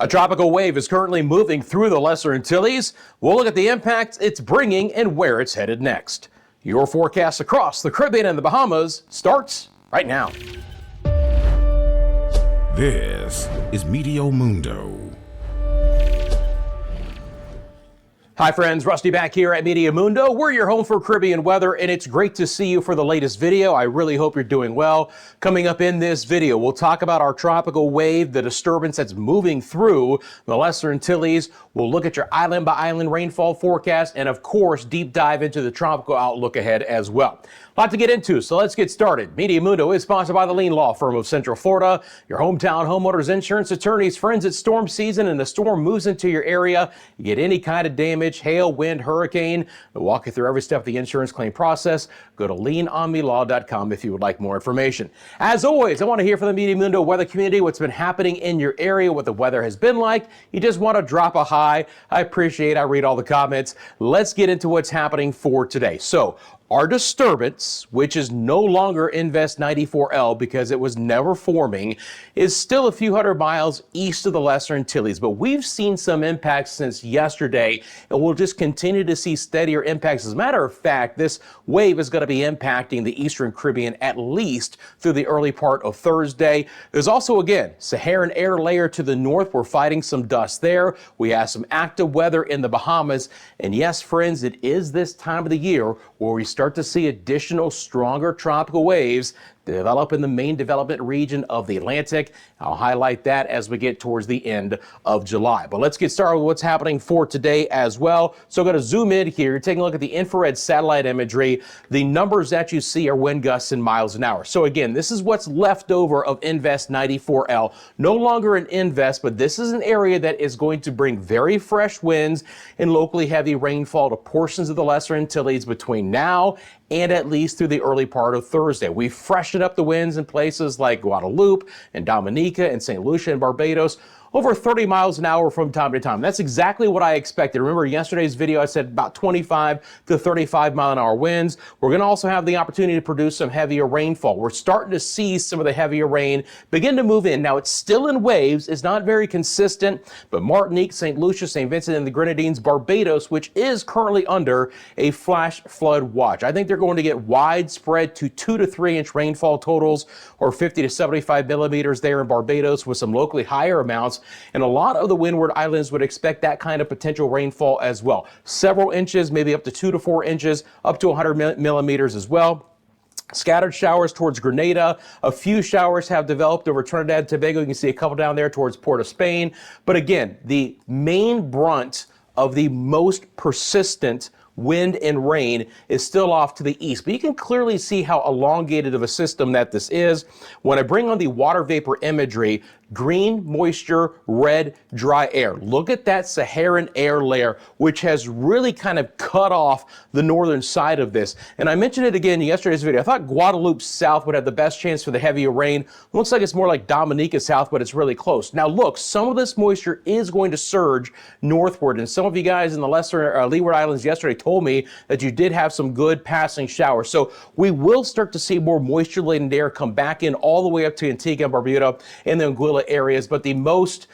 A tropical wave is currently moving through the Lesser Antilles. We'll look at the impacts it's bringing and where it's headed next. Your forecast across the Caribbean and the Bahamas starts right now. This is Meteo Mundo. Hi friends, Rusty back here at Meteo Mundo. We're your home for Caribbean weather, and it's great to see you for the latest video. I really hope you're doing well. Coming up in this video, we'll talk about our tropical wave, the disturbance that's moving through the Lesser Antilles. We'll look at your island by island rainfall forecast, and of course, deep dive into the tropical outlook ahead as well. A lot to get into, so let's get started. Meteo Mundo is sponsored by the Lean Law Firm of Central Florida, your hometown homeowners insurance attorneys. Friends, it's storm season and the storm moves into your area. You get any kind of damage, hail, wind, hurricane. We'll walk you through every step of the insurance claim process. Go to leanonmelaw.com if you would like more information. As always, I want to hear from the Meteo Mundo weather community, what's been happening in your area, what the weather has been like. You just want to drop a hi. I read all the comments. Let's get into what's happening for today. So, our disturbance, which is no longer Invest 94L because it was never forming, is still a few hundred miles east of the Lesser Antilles. But we've seen some impacts since yesterday, and we'll just continue to see steadier impacts. As a matter of fact, this wave is going to be impacting the Eastern Caribbean at least through the early part of Thursday. There's also, again, Saharan air layer to the north. We're fighting some dust there. We have some active weather in the Bahamas. And yes, friends, it is this time of the year where we start to see additional stronger tropical waves develop in the main development region of the Atlantic. I'll highlight that as we get towards the end of July. But let's get started with what's happening for today as well. So I'm going to zoom in here, taking a look at the infrared satellite imagery. The numbers that you see are wind gusts in miles an hour. So again, this is what's left over of Invest 94L. No longer an Invest, but this is an area that is going to bring very fresh winds and locally heavy rainfall to portions of the Lesser Antilles between now and at least through the early part of Thursday. We freshened up the winds in places like Guadeloupe and Dominica and St. Lucia and Barbados, over 30 miles an hour from time to time. That's exactly what I expected. Remember yesterday's video, I said about 25 to 35 mile an hour winds. We're going to also have the opportunity to produce some heavier rainfall. We're starting to see some of the heavier rain begin to move in. Now it's still in waves. It's not very consistent, but Martinique, St. Lucia, St. Vincent and the Grenadines, Barbados, which is currently under a flash flood watch. I think they're going to get widespread to 2 to 3 inch rainfall totals, or 50 to 75 millimeters there in Barbados, with some locally higher amounts. And a lot of the windward islands would expect that kind of potential rainfall as well. Several inches, maybe up to 2 to 4 inches, up to 100 millimeters as well. Scattered showers towards Grenada. A few showers have developed over Trinidad and Tobago. You can see a couple down there towards Port of Spain. But again, the main brunt of the most persistent wind and rain is still off to the east. But you can clearly see how elongated of a system that this is. When I bring on the water vapor imagery, green, moisture, red, dry air. Look at that Saharan air layer, which has really kind of cut off the northern side of this. And I mentioned it again in yesterday's video. I thought Guadeloupe south would have the best chance for the heavier rain. Looks like it's more like Dominica south, but it's really close. Now look, some of this moisture is going to surge northward. And some of you guys in the lesser Leeward Islands yesterday told me that you did have some good passing showers. So we will start to see more moisture-laden air come back in all the way up to Antigua and Barbuda and the Anguilla areas, but the most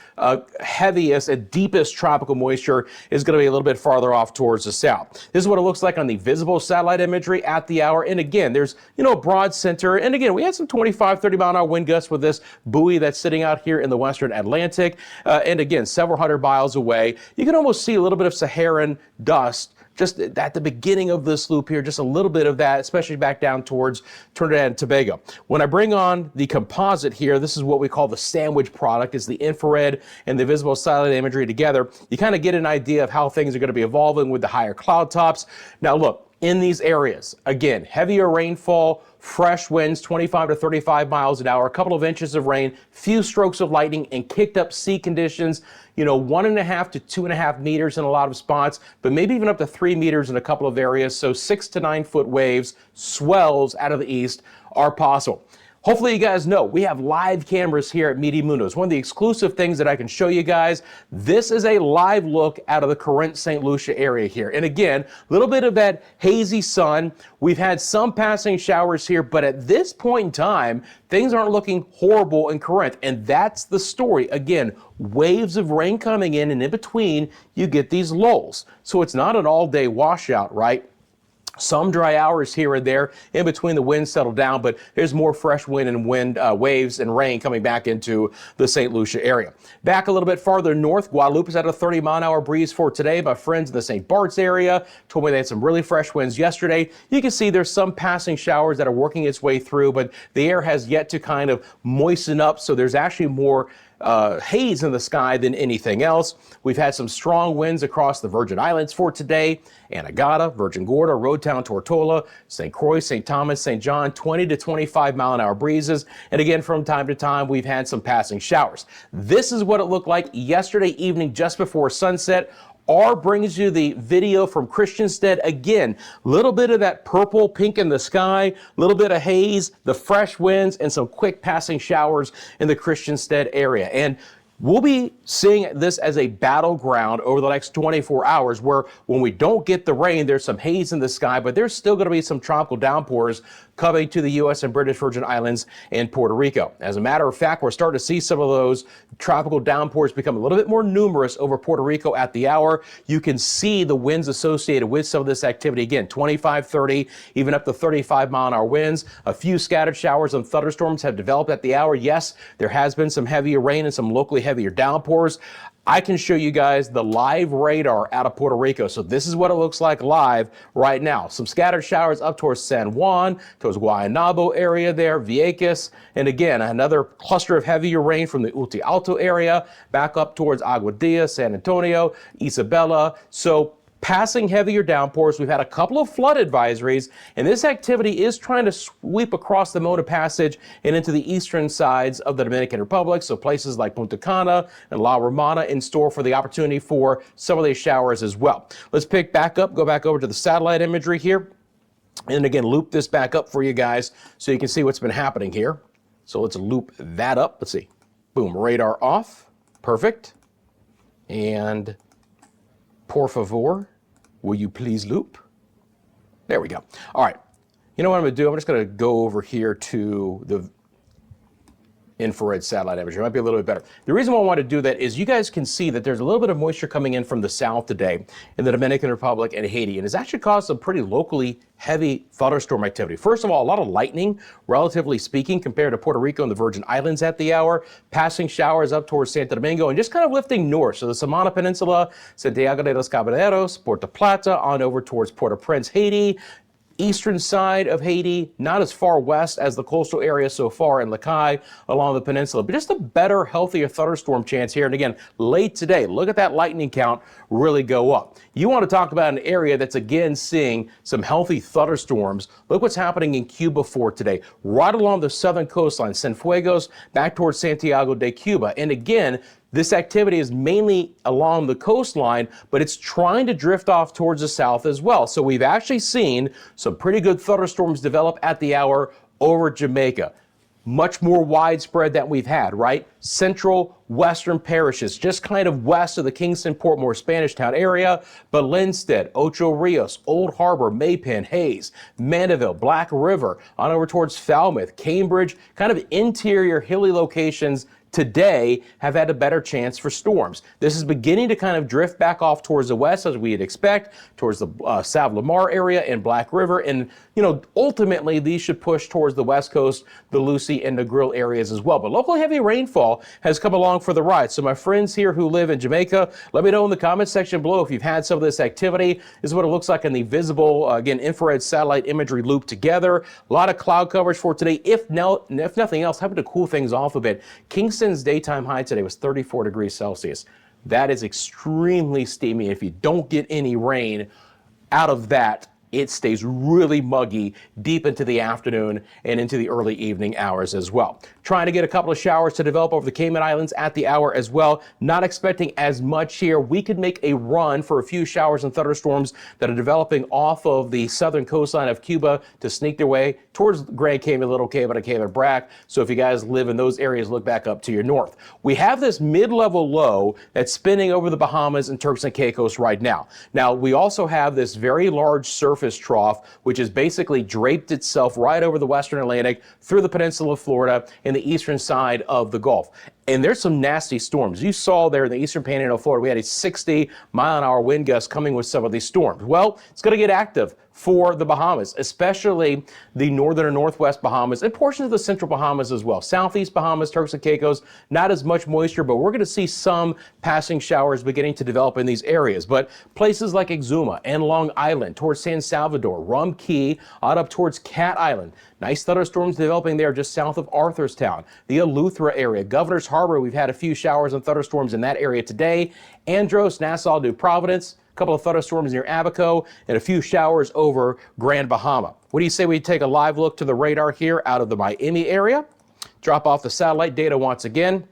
heaviest and deepest tropical moisture is going to be a little bit farther off towards the south. This is what it looks like on the visible satellite imagery at the hour. And again, there's, a broad center. And again, we had some 25, 30 mile an hour wind gusts with this buoy that's sitting out here in the western Atlantic. And again, several hundred miles away. You can almost see a little bit of Saharan dust just at the beginning of this loop here, just a little bit of that, especially back down towards Trinidad and Tobago. When I bring on the composite here, this is what we call the sandwich product. It's the infrared and the visible satellite imagery together. You kind of get an idea of how things are going to be evolving with the higher cloud tops. Now look, in these areas, again, heavier rainfall, fresh winds, 25 to 35 miles an hour, a couple of inches of rain, few strokes of lightning, and kicked up sea conditions, 1.5 to 2.5 meters in a lot of spots, but maybe even up to 3 meters in a couple of areas. So 6 to 9 foot waves, swells out of the east are possible. Hopefully you guys know we have live cameras here at Meteo Mundo. It's one of the exclusive things that I can show you guys. This is a live look out of the Corinth, St. Lucia area here. And again, a little bit of that hazy sun. We've had some passing showers here, but at this point in time, things aren't looking horrible in Corinth. And that's the story. Again, waves of rain coming in, and in between, you get these lulls. So it's not an all-day washout, right? Some dry hours here and there in between the winds settle down, but there's more fresh wind and waves and rain coming back into the St. Lucia area. Back a little bit farther north, Guadalupe's had a 30-mile-an-hour breeze for today. My friends in the St. Bart's area told me they had some really fresh winds yesterday. You can see there's some passing showers that are working its way through, but the air has yet to kind of moisten up, so there's actually more haze in the sky than anything else. We've had some strong winds across the Virgin Islands for today. Anegada, Virgin Gorda, Roadtown, Tortola, St. Croix, St. Thomas, St. John, 20 to 25-mile-an-hour breezes. And again, from time to time, we've had some passing showers. This is what it looked like yesterday evening just before sunset. R brings you the video from Christiansted. Again, a little bit of that purple, pink in the sky, a little bit of haze, the fresh winds, and some quick passing showers in the Christiansted area. And we'll be seeing this as a battleground over the next 24 hours where when we don't get the rain, there's some haze in the sky, but there's still going to be some tropical downpours coming to the U.S. and British Virgin Islands and Puerto Rico. As a matter of fact, we're starting to see some of those tropical downpours become a little bit more numerous over Puerto Rico at the hour. You can see the winds associated with some of this activity. Again, 25, 30, even up to 35-mile-an-hour winds. A few scattered showers and thunderstorms have developed at the hour. Yes, there has been some heavier rain and some locally heavier downpours. I can show you guys the live radar out of Puerto Rico. So this is what it looks like live right now. Some scattered showers up towards San Juan, towards Guaynabo area there, Vieques. And again, another cluster of heavier rain from the Uti Alto area, back up towards Aguadilla, San Antonio, Isabela. So passing heavier downpours. We've had a couple of flood advisories, and this activity is trying to sweep across the Mona Passage and into the eastern sides of the Dominican Republic. So places like Punta Cana and La Romana in store for the opportunity for some of these showers as well. Let's pick back up, go back over to the satellite imagery here, and again, loop this back up for you guys so you can see what's been happening here. So let's loop that up. Let's see. Boom, radar off. Perfect. And por favor, will you please loop? There we go. All right. You know what I'm going to do? I'm just going to go over here to the infrared satellite imagery. It might be a little bit better. The reason why I want to do that is you guys can see that there's a little bit of moisture coming in from the south today in the Dominican Republic and Haiti, and it's actually caused some pretty locally heavy thunderstorm activity. First of all, a lot of lightning, relatively speaking, compared to Puerto Rico and the Virgin Islands at the hour, passing showers up towards Santo Domingo and just kind of lifting north. So the Samana Peninsula, Santiago de los Caballeros, Puerto Plata, on over towards Port-au-Prince, Haiti, eastern side of Haiti, not as far west as the coastal area so far in Lacaille along the peninsula, but just a better, healthier thunderstorm chance here. And again, late today, look at that lightning count really go up. You want to talk about an area that's again seeing some healthy thunderstorms. Look what's happening in Cuba for today, right along the southern coastline, Cienfuegos, back towards Santiago de Cuba. And again, this activity is mainly along the coastline, but it's trying to drift off towards the south as well. So we've actually seen some pretty good thunderstorms develop at the hour over Jamaica. Much more widespread than we've had, right? Central western parishes, just kind of west of the Kingston, Portmore, Spanish Town area, but Linstead, Ocho Rios, Old Harbor, Maypen, Hayes, Mandeville, Black River, on over towards Falmouth, Cambridge, kind of interior hilly locations today have had a better chance for storms. This is beginning to kind of drift back off towards the west as we'd expect, towards the Save Lamar area and Black River. And, you know, ultimately these should push towards the west coast, the Lucy and the Grill areas as well. But local heavy rainfall has come along for the ride. So my friends here who live in Jamaica, let me know in the comments section below if you've had some of this activity. This is what it looks like in the visible, again, infrared satellite imagery loop together. A lot of cloud coverage for today. If nothing else, having to cool things off a bit. Kingston's daytime high today was 34 degrees Celsius. That is extremely steamy. If you don't get any rain out of that it stays really muggy deep into the afternoon and into the early evening hours as well. Trying to get a couple of showers to develop over the Cayman Islands at the hour as well. Not expecting as much here. We could make a run for a few showers and thunderstorms that are developing off of the southern coastline of Cuba to sneak their way towards Grand Cayman, Little Cayman, and Cayman Brac. So if you guys live in those areas, look back up to your north. We have this mid-level low that's spinning over the Bahamas and Turks and Caicos right now. Now, we also have this very large surface trough, which has basically draped itself right over the western Atlantic through the peninsula of Florida and the eastern side of the Gulf. And there's some nasty storms. You saw there in the eastern panhandle of Florida, we had a 60-mile-an-hour wind gust coming with some of these storms. Well, it's going to get active for the Bahamas, especially the northern and northwest Bahamas and portions of the central Bahamas as well. Southeast Bahamas, Turks and Caicos, not as much moisture, but we're going to see some passing showers beginning to develop in these areas. But places like Exuma and Long Island, towards San Salvador, Rum Cay, out up towards Cat Island. Nice thunderstorms developing there just south of Arthurstown. The Eleuthera area, Governor's Harbor, we've had a few showers and thunderstorms in that area today. Andros, Nassau, New Providence, a couple of thunderstorms near Abaco, and a few showers over Grand Bahama. What do you say we take a live look to the radar here out of the Miami area? Drop off the satellite data once again.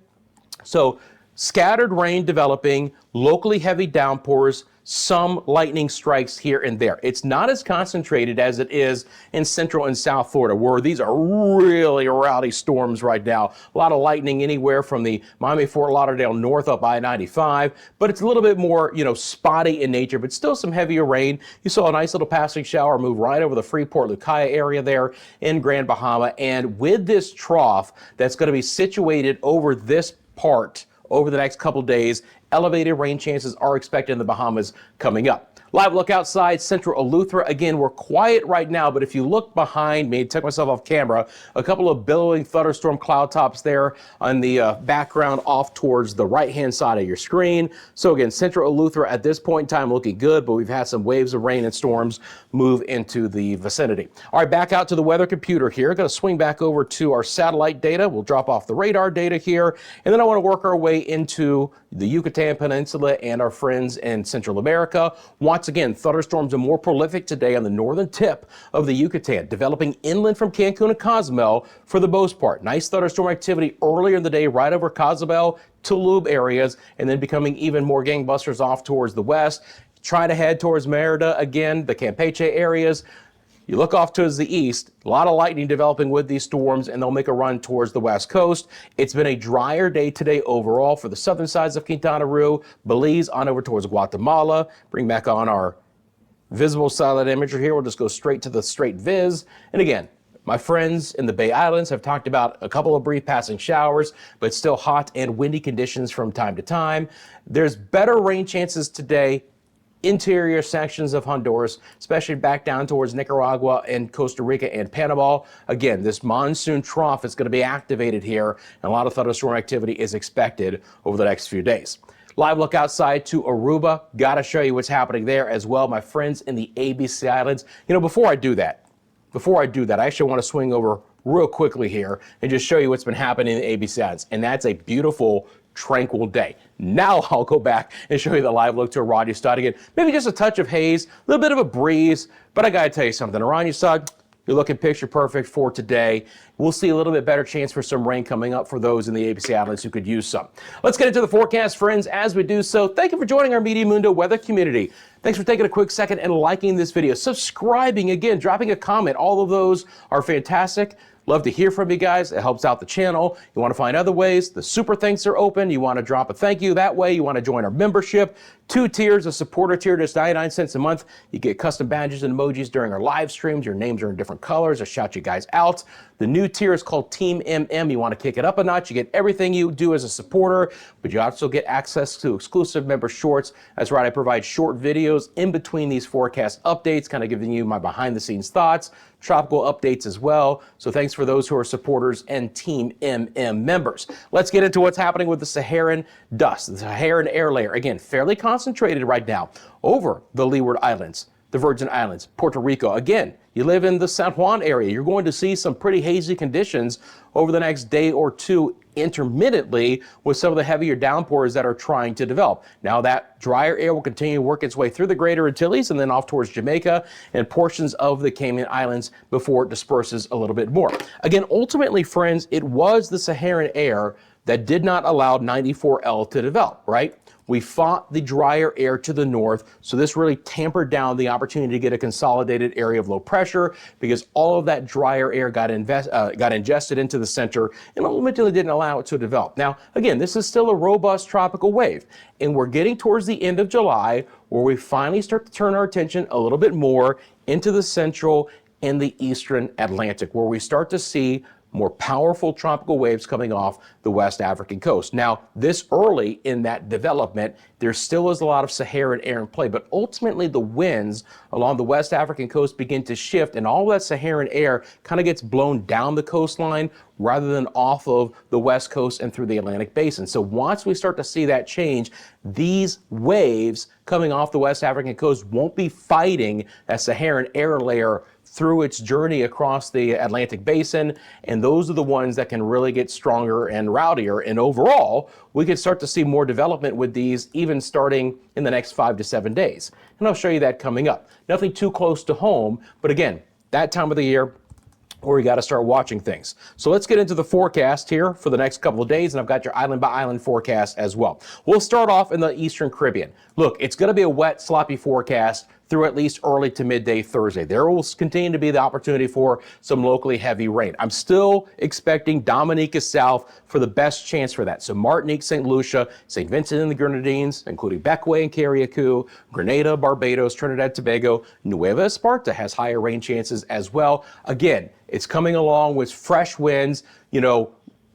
So scattered rain developing, locally heavy downpours, some lightning strikes here and there. It's not as concentrated as it is in central and south Florida, where these are really rowdy storms right now. A lot of lightning anywhere from the Miami-Fort Lauderdale north up I-95, but it's a little bit more, spotty in nature, but still some heavier rain. You saw a nice little passing shower move right over the Freeport-Lucaya area there in Grand Bahama, and with this trough that's going to be situated over this part over the next couple days, elevated rain chances are expected in the Bahamas coming up. Live look outside central Eleuthera. Again, we're quiet right now, but if you look behind me, took myself off camera, a couple of billowing thunderstorm cloud tops there on the background off towards the right-hand side of your screen. So again, central Eleuthera at this point in time looking good, but we've had some waves of rain and storms move into the vicinity. All right, back out to the weather computer here. Going to swing back over to our satellite data. We'll drop off the radar data here, and then I want to work our way into the Yucatan Peninsula and our friends in Central America. Once again, thunderstorms are more prolific today on the northern tip of the Yucatan, developing inland from Cancun and Cozumel for the most part. Nice thunderstorm activity earlier in the day right over Cozumel, Tulum areas, and then becoming even more gangbusters off towards the west. Try to head towards Merida again, the Campeche areas. You look off towards the east, a lot of lightning developing with these storms, and they'll make a run towards the west coast. It's been a drier day today overall for the southern sides of Quintana Roo, Belize, on over towards Guatemala. Bring back on our visible satellite imagery here. We'll just go straight to the straight viz. And again, my friends in the Bay Islands have talked about a couple of brief passing showers, but still hot and windy conditions from time to time. There's better rain chances today interior sections of Honduras, especially back down towards Nicaragua and Costa Rica and Panama. Again, this monsoon trough is going to be activated here, and a lot of thunderstorm activity is expected over the next few days. Live look outside to Aruba. Got to show you what's happening there as well, my friends in the ABC Islands. Before I do that, I actually want to swing over real quickly here and just show you what's been happening in the ABC Islands, and that's a beautiful, tranquil day. Now I'll go back and show you the live look to Oranjestad again. Maybe just a touch of haze, a little bit of a breeze, but I gotta tell you something. Oranjestad, you're looking picture perfect for today. We'll see a little bit better chance for some rain coming up for those in the ABC Islands who could use some. Let's get into the forecast, friends. As we do so, thank you for joining our Meteo Mundo weather community. Thanks for taking a quick second and liking this video, subscribing again, dropping a comment. All of those are fantastic. Love to hear from you guys. It helps out the channel. You want to find other ways, the super thanks are open. You want to drop a thank you that way. You want to join our membership. 2 tiers, a supporter tier, just 99 cents a month. You get custom badges and emojis during our live streams. Your names are in different colors. I shout you guys out. The new tier is called Team MM. You want to kick it up a notch. You get everything you do as a supporter, but you also get access to exclusive member shorts. That's right, I provide short videos in between these forecast updates, kind of giving you my behind the scenes thoughts, tropical updates as well. So thanks for those who are supporters and Team MM members. Let's get into what's happening with the Saharan dust. The Saharan air layer, again, fairly concentrated right now over the Leeward Islands. the Virgin Islands, Puerto Rico. Again, you live in the San Juan area, you're going to see some pretty hazy conditions over the next day or two intermittently with some of the heavier downpours that are trying to develop. Now that drier air will continue to work its way through the Greater Antilles and then off towards Jamaica and portions of the Cayman Islands before it disperses a little bit more. Again, ultimately, friends, it was the Saharan air that did not allow 94L to develop, right? We fought the drier air to the north, so this really tampered down the opportunity to get a consolidated area of low pressure because all of that drier air got ingested into the center and ultimately didn't allow it to develop. Now, again, this is still a robust tropical wave, and we're getting towards the end of July where we finally start to turn our attention a little bit more into the central and the eastern Atlantic, where we start to see more powerful tropical waves coming off the West African coast. Now, this early in that development, there still is a lot of Saharan air in play, but ultimately the winds along the West African coast begin to shift and all that Saharan air kind of gets blown down the coastline rather than off of the West Coast and through the Atlantic Basin. So once we start to see that change, these waves coming off the West African coast won't be fighting that Saharan air layer through its journey across the Atlantic Basin, and those are the ones that can really get stronger and rowdier. And overall, we could start to see more development with these even starting in the next 5 to 7 days. And I'll show you that coming up. Nothing too close to home, but again, that time of the year where we got to start watching things. So let's get into the forecast here for the next couple of days, and I've got your island by island forecast as well. We'll start off in the Eastern Caribbean. Look, it's going to be a wet, sloppy forecast through at least early to midday Thursday. There will continue to be the opportunity for some locally heavy rain. I'm still expecting Dominica South for the best chance for that. So Martinique, St. Lucia, St. Vincent and the Grenadines, including Bequia and Carriacou, Grenada, Barbados, Trinidad, Tobago, Nueva Esparta has higher rain chances as well. Again, it's coming along with fresh winds,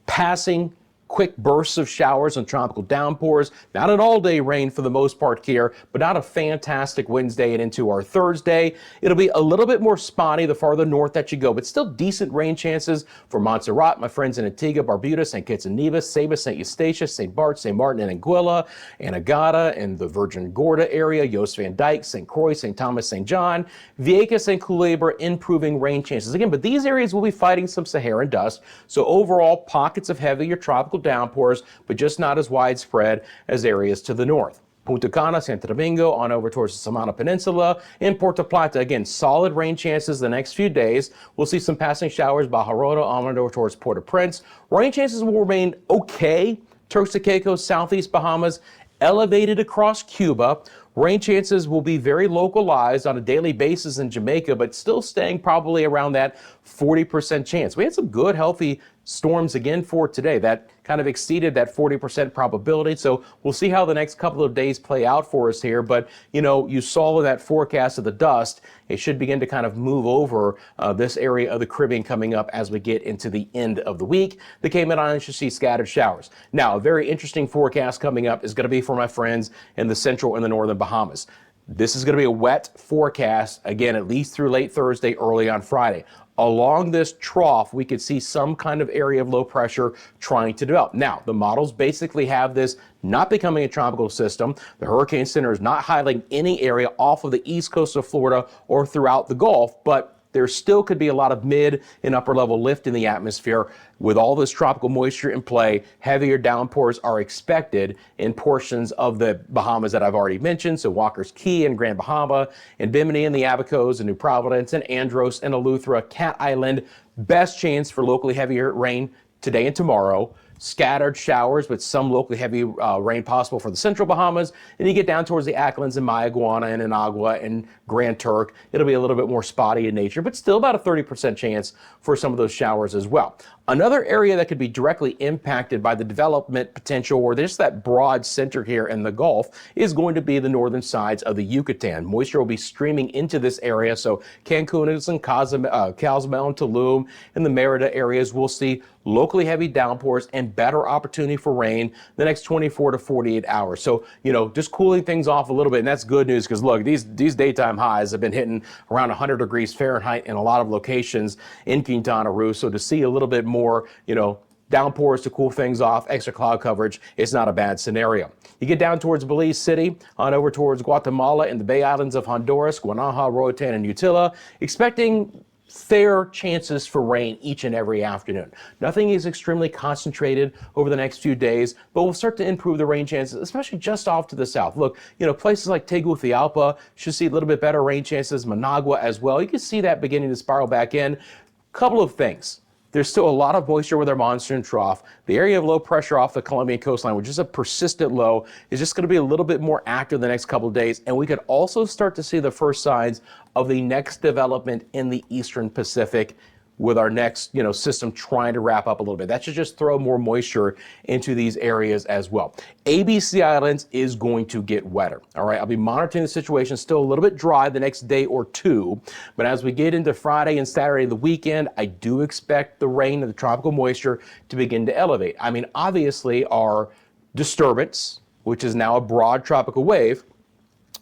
passing quick bursts of showers and tropical downpours. Not an all-day rain for the most part here, but not a fantastic Wednesday and into our Thursday. It'll be a little bit more spotty the farther north that you go, but still decent rain chances for Montserrat, my friends in Antigua, Barbuda, St. Kitts and Nevis, Saba, St. Eustatius, St. Bart, St. Martin and Anguilla, Anegada and the Virgin Gorda area, Jost Van Dyke, St. Croix, St. Thomas, St. John, Vieques and Culebra, improving rain chances. Again, but these areas will be fighting some Saharan dust, so overall pockets of heavier tropical downpours, but just not as widespread as areas to the north. Punta Cana, Santo Domingo, on over towards the Samana Peninsula. In Puerto Plata, again, solid rain chances the next few days. We'll see some passing showers, Baja Rota, on over towards Port-au-Prince. Rain chances will remain okay. Turks and Caicos, Southeast Bahamas, elevated across Cuba. Rain chances will be very localized on a daily basis in Jamaica, but still staying probably around that 40% chance. We had some good, healthy storms again for today that kind of exceeded that 40% probability. So we'll see how the next couple of days play out for us here. But, you saw that forecast of the dust. It should begin to kind of move over this area of the Caribbean coming up as we get into the end of the week. The Cayman Islands should see scattered showers. Now, a very interesting forecast coming up is going to be for my friends in the central and the northern Bahamas. This is going to be a wet forecast, again, at least through late Thursday, early on Friday. Along this trough, we could see some kind of area of low pressure trying to develop. Now, the models basically have this not becoming a tropical system. The Hurricane Center is not highlighting any area off of the east coast of Florida or throughout the Gulf, but there still could be a lot of mid and upper level lift in the atmosphere. With all this tropical moisture in play, heavier downpours are expected in portions of the Bahamas that I've already mentioned. So Walker's Key and Grand Bahama, and Bimini and the Abacos and New Providence and Andros and Eleuthera, Cat Island. Best chance for locally heavier rain today and tomorrow. Scattered showers with some locally heavy rain possible for the central Bahamas. And you get down towards the Acklins and Mayaguana and Inagua and Grand Turk, it'll be a little bit more spotty in nature, but still about a 30% chance for some of those showers as well. Another area that could be directly impacted by the development potential or just that broad center here in the Gulf is going to be the northern sides of the Yucatan. Moisture will be streaming into this area, so Cancun and Cozumel and Tulum and the Merida areas will see locally heavy downpours and better opportunity for rain the next 24 to 48 hours. So, just cooling things off a little bit, and that's good news because look, these daytime highs have been hitting around 100 degrees Fahrenheit in a lot of locations in Quintana Roo. So to see a little bit more, downpours to cool things off, extra cloud coverage. It's not a bad scenario. You get down towards Belize City, on over towards Guatemala and the Bay Islands of Honduras, Guanaja, Roatan, and Utila, expecting fair chances for rain each and every afternoon. Nothing is extremely concentrated over the next few days, but we'll start to improve the rain chances, especially just off to the south. Look, places like Tegucigalpa should see a little bit better rain chances, Managua as well. You can see that beginning to spiral back in. Couple of things. There's still a lot of moisture with our monsoon trough. The area of low pressure off the Colombian coastline, which is a persistent low, is just going to be a little bit more active the next couple of days. And we could also start to see the first signs of the next development in the eastern Pacific with our next, system trying to wrap up a little bit. That should just throw more moisture into these areas as well. ABC Islands is going to get wetter. All right, I'll be monitoring the situation. Still a little bit dry the next day or two, but as we get into Friday and Saturday, the weekend, I do expect the rain and the tropical moisture to begin to elevate. I mean, obviously our disturbance, which is now a broad tropical wave,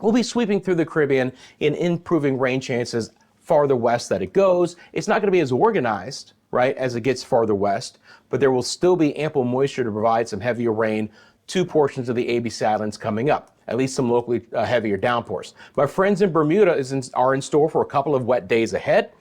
will be sweeping through the Caribbean and improving rain chances farther west that it goes. It's not going to be as organized, right, as it gets farther west, but there will still be ample moisture to provide some heavier rain to portions of the ABC Islands coming up, at least some locally heavier downpours. My friends in Bermuda are in store for a couple of wet days ahead.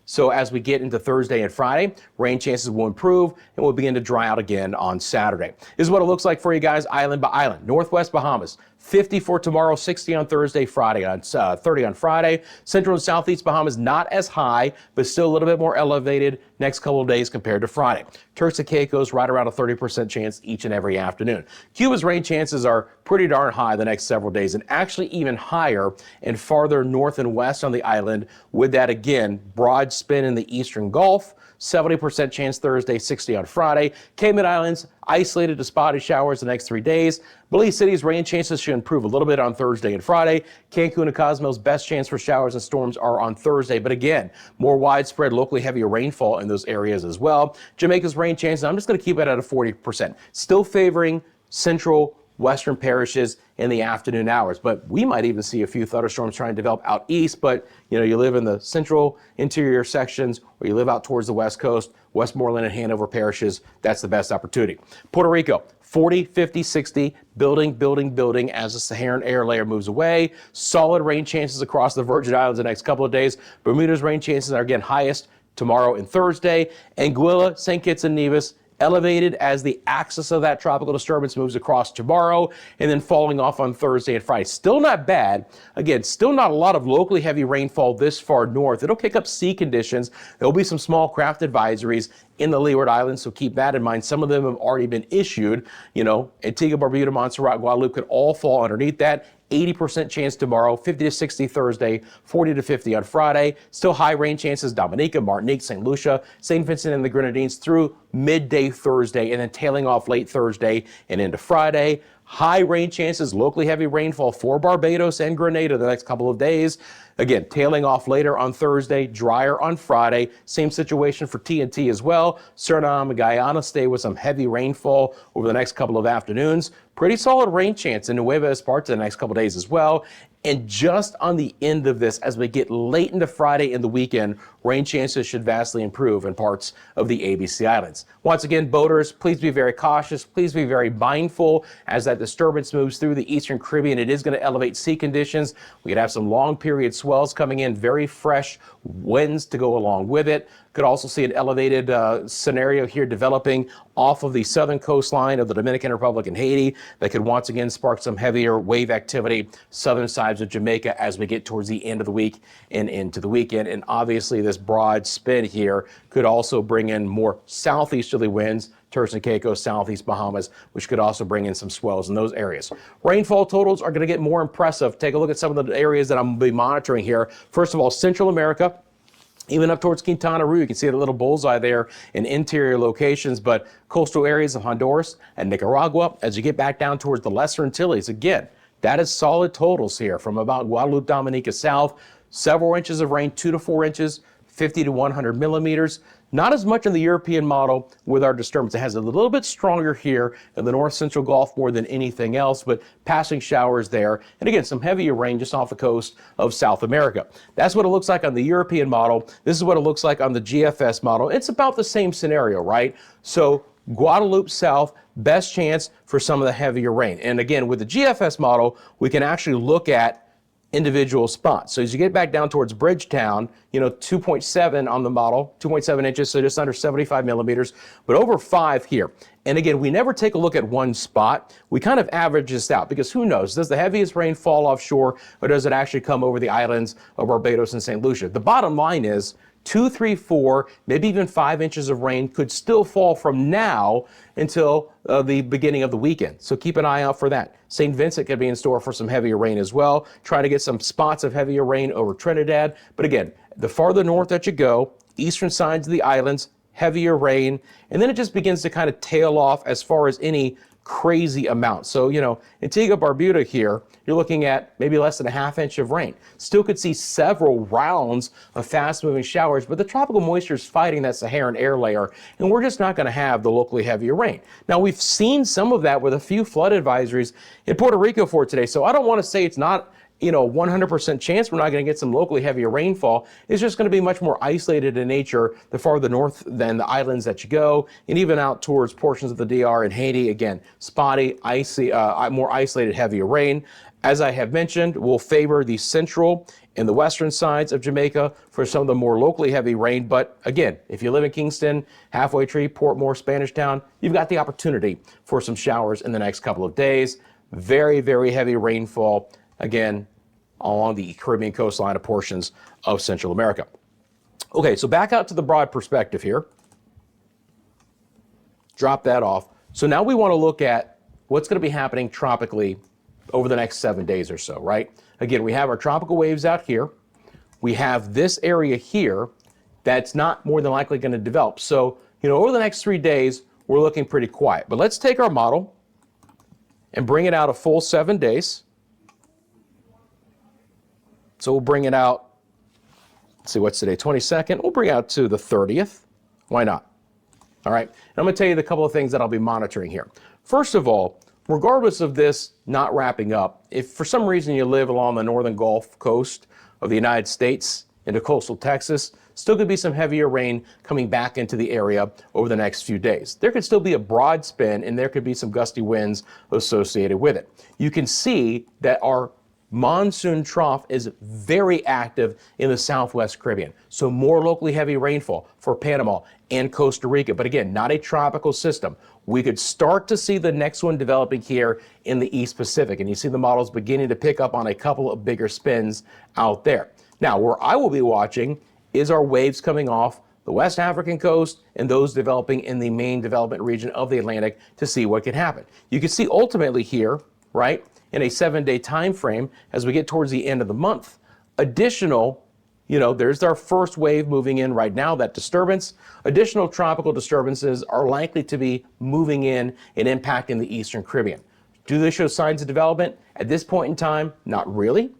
So as we get into Thursday and Friday, rain chances will improve and will begin to dry out again on Saturday. This is what it looks like for you guys island by island. Northwest Bahamas, 50 for tomorrow, 60 on Thursday, 30 on Friday. Central and Southeast Bahamas not as high, but still a little bit more elevated next couple of days compared to Friday. Turks and Caicos right around a 30% chance each and every afternoon. Cuba's rain chances are pretty darn high the next several days, and actually even higher and farther north and west on the island, with that again broad spin in the eastern Gulf. 70% chance Thursday, 60 on Friday. Cayman Islands, isolated to spotty showers the next 3 days. Belize City's rain chances should improve a little bit on Thursday and Friday. Cancun and Cozumel's best chance for showers and storms are on Thursday, but again, more widespread, locally heavier rainfall in those areas as well. Jamaica's rain chances, I'm just going to keep it at a 40%. Still favoring central western parishes in the afternoon hours, but we might even see a few thunderstorms trying to develop out east. But you live in the central interior sections, or you live out towards the west coast, Westmoreland and Hanover parishes, that's the best opportunity. Puerto Rico, 40, 50, 60, building as the Saharan air layer moves away. Solid rain chances across the Virgin Islands the next couple of days. Bermuda's rain chances are again highest tomorrow and Thursday. Anguilla, St. Kitts and Nevis, elevated as the axis of that tropical disturbance moves across tomorrow, and then falling off on Thursday and Friday. Still not bad. Again, still not a lot of locally heavy rainfall this far north. It'll kick up sea conditions. There'll be some small craft advisories in the Leeward Islands, so keep that in mind. Some of them have already been issued. Antigua, Barbuda, Montserrat, Guadeloupe could all fall underneath that. 80% chance tomorrow, 50 to 60 Thursday, 40 to 50 on Friday. Still high rain chances, Dominica, Martinique, St. Lucia, St. Vincent and the Grenadines through midday Thursday, and then tailing off late Thursday and into Friday. High rain chances, locally heavy rainfall for Barbados and Grenada the next couple of days. Again, tailing off later on Thursday, drier on Friday. Same situation for TNT as well. Suriname and Guyana stay with some heavy rainfall over the next couple of afternoons. Pretty solid rain chance in Nueva Esparta the next couple of days as well. And just on the end of this, as we get late into Friday and the weekend, rain chances should vastly improve in parts of the ABC Islands. Once again, boaters, please be very cautious. Please be very mindful as that disturbance moves through the eastern Caribbean. It is going to elevate sea conditions. We could have some long period swells coming in, very fresh winds to go along with it. Could also see an elevated scenario here developing off of the southern coastline of the Dominican Republic and Haiti that could once again spark some heavier wave activity southern sides of Jamaica as we get towards the end of the week and into the weekend. And obviously this broad spin here could also bring in more southeasterly winds, Turks and Caicos, Southeast Bahamas, which could also bring in some swells in those areas. Rainfall totals are going to get more impressive. Take a look at some of the areas that I'm going to be monitoring here. First of all, Central America. Even up towards Quintana Roo, you can see a little bullseye there in interior locations, but coastal areas of Honduras and Nicaragua, as you get back down towards the Lesser Antilles, again, that is solid totals here from about Guadeloupe, Dominica south. Several inches of rain, 2 to 4 inches, 50 to 100 millimeters. Not as much in the European model with our disturbance. It has a little bit stronger here in the north central Gulf more than anything else, but passing showers there. And again, some heavier rain just off the coast of South America. That's what it looks like on the European model. This is what it looks like on the GFS model. It's about the same scenario, right? So Guadalupe south, best chance for some of the heavier rain. And again, with the GFS model, we can actually look at individual spots. So as you get back down towards Bridgetown, 2.7 on the model, 2.7 inches, so just under 75 millimeters, but over 5 here. And again, we never take a look at one spot. We kind of average this out because who knows, does the heaviest rain fall offshore or does it actually come over the islands of Barbados and St. Lucia? The bottom line is 2, 3, 4, maybe even 5 inches of rain could still fall from now until the beginning of the weekend. So keep an eye out for that. St. Vincent could be in store for some heavier rain as well. Try to get some spots of heavier rain over Trinidad. But again, the farther north that you go, eastern sides of the islands, heavier rain, and then it just begins to kind of tail off as far as any crazy amount. So, Antigua, Barbuda here, you're looking at maybe less than a ½ inch of rain. Still could see several rounds of fast moving showers, but the tropical moisture is fighting that Saharan air layer, and we're just not going to have the locally heavier rain. Now, we've seen some of that with a few flood advisories in Puerto Rico for today, so I don't want to say it's not 100% chance we're not going to get some locally heavier rainfall. It's just going to be much more isolated in nature the farther north than the islands that you go, and even out towards portions of the DR and Haiti. Again, spotty, icy, more isolated, heavier rain. As I have mentioned, will favor the central and the western sides of Jamaica for some of the more locally heavy rain. But again, if you live in Kingston, Halfway Tree, Portmore, Spanish Town, you've got the opportunity for some showers in the next couple of days. Very, very heavy rainfall, again, along the Caribbean coastline of portions of Central America. Okay, so back out to the broad perspective here. Drop that off. So now we want to look at what's going to be happening tropically over the next 7 days or so, right? Again, we have our tropical waves out here. We have this area here that's not more than likely going to develop. So, over the next 3 days, we're looking pretty quiet. But let's take our model and bring it out a full 7 days. So we'll bring it out, let's see, what's today, 22nd? We'll bring it out to the 30th. Why not? All right, and I'm going to tell you the couple of things that I'll be monitoring here. First of all, regardless of this not wrapping up, if for some reason you live along the northern Gulf Coast of the United States into coastal Texas, still could be some heavier rain coming back into the area over the next few days. There could still be a broad spin and there could be some gusty winds associated with it. You can see that our monsoon trough is very active in the Southwest Caribbean. So more locally heavy rainfall for Panama and Costa Rica. But again, not a tropical system. We could start to see the next one developing here in the East Pacific. And you see the models beginning to pick up on a couple of bigger spins out there. Now, where I will be watching is our waves coming off the West African coast and those developing in the main development region of the Atlantic to see what could happen. You can see ultimately here, right, in a 7-day time frame as we get towards the end of the month, additional, there's our first wave moving in right now, that disturbance. Additional tropical disturbances are likely to be moving in and impacting the Eastern Caribbean. Do they show signs of development? At this point in time, not really.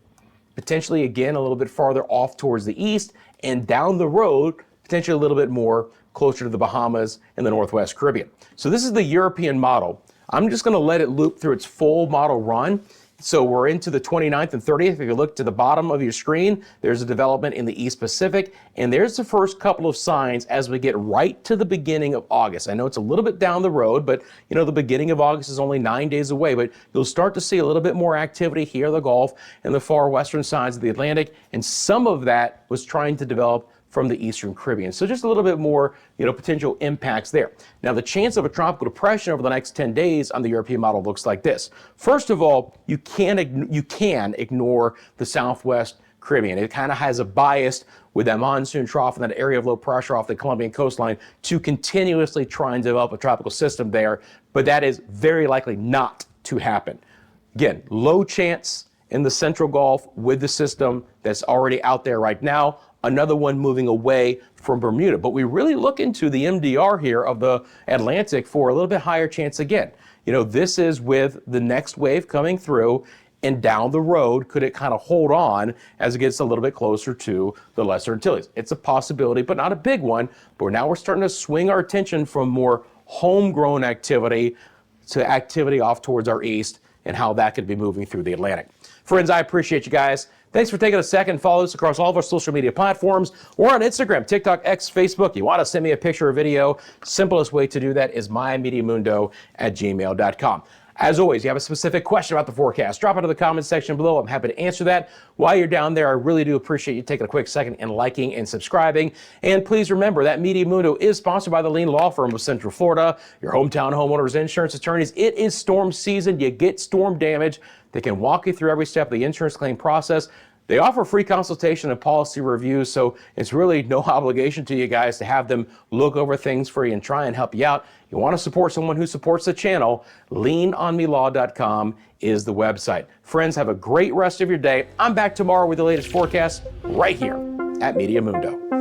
Potentially, again, a little bit farther off towards the east and down the road, potentially a little bit more closer to the Bahamas and the Northwest Caribbean. So this is the European model. I'm just going to let it loop through its full model run. So we're into the 29th and 30th. If you look to the bottom of your screen, there's a development in the East Pacific. And there's the first couple of signs as we get right to the beginning of August. I know it's a little bit down the road, but the beginning of August is only 9 days away. But you'll start to see a little bit more activity here in the Gulf and the far western sides of the Atlantic. And some of that was trying to develop from the Eastern Caribbean. So just a little bit more, potential impacts there. Now, the chance of a tropical depression over the next 10 days on the European model looks like this. First of all, you can ignore the Southwest Caribbean. It kind of has a bias with that monsoon trough and that area of low pressure off the Colombian coastline to continuously try and develop a tropical system there, but that is very likely not to happen. Again, low chance in the Central Gulf with the system that's already out there right now. Another one moving away from Bermuda. But we really look into the MDR here of the Atlantic for a little bit higher chance again. This is with the next wave coming through, and down the road, could it kind of hold on as it gets a little bit closer to the Lesser Antilles? It's a possibility, but not a big one. But now we're starting to swing our attention from more homegrown activity to activity off towards our east. and how that could be moving through the Atlantic. Friends, I appreciate you guys. Thanks for taking a second and follow us across all of our social media platforms. We're on Instagram, TikTok, X, Facebook. You want to send me a picture or video, simplest way to do that is myMediaMundo@gmail.com. As always, you have a specific question about the forecast, drop it in the comments section below. I'm happy to answer that. While you're down there, I really do appreciate you taking a quick second and liking and subscribing. And please remember that Meteo Mundo is sponsored by the Lean Law Firm of Central Florida, your hometown homeowners insurance attorneys. It is storm season. You get storm damage. They can walk you through every step of the insurance claim process. They offer free consultation and policy reviews, so it's really no obligation to you guys to have them look over things for you and try and help you out. You want to support someone who supports the channel, leanonmelaw.com is the website. Friends, have a great rest of your day. I'm back tomorrow with the latest forecast right here at Meteo Mundo.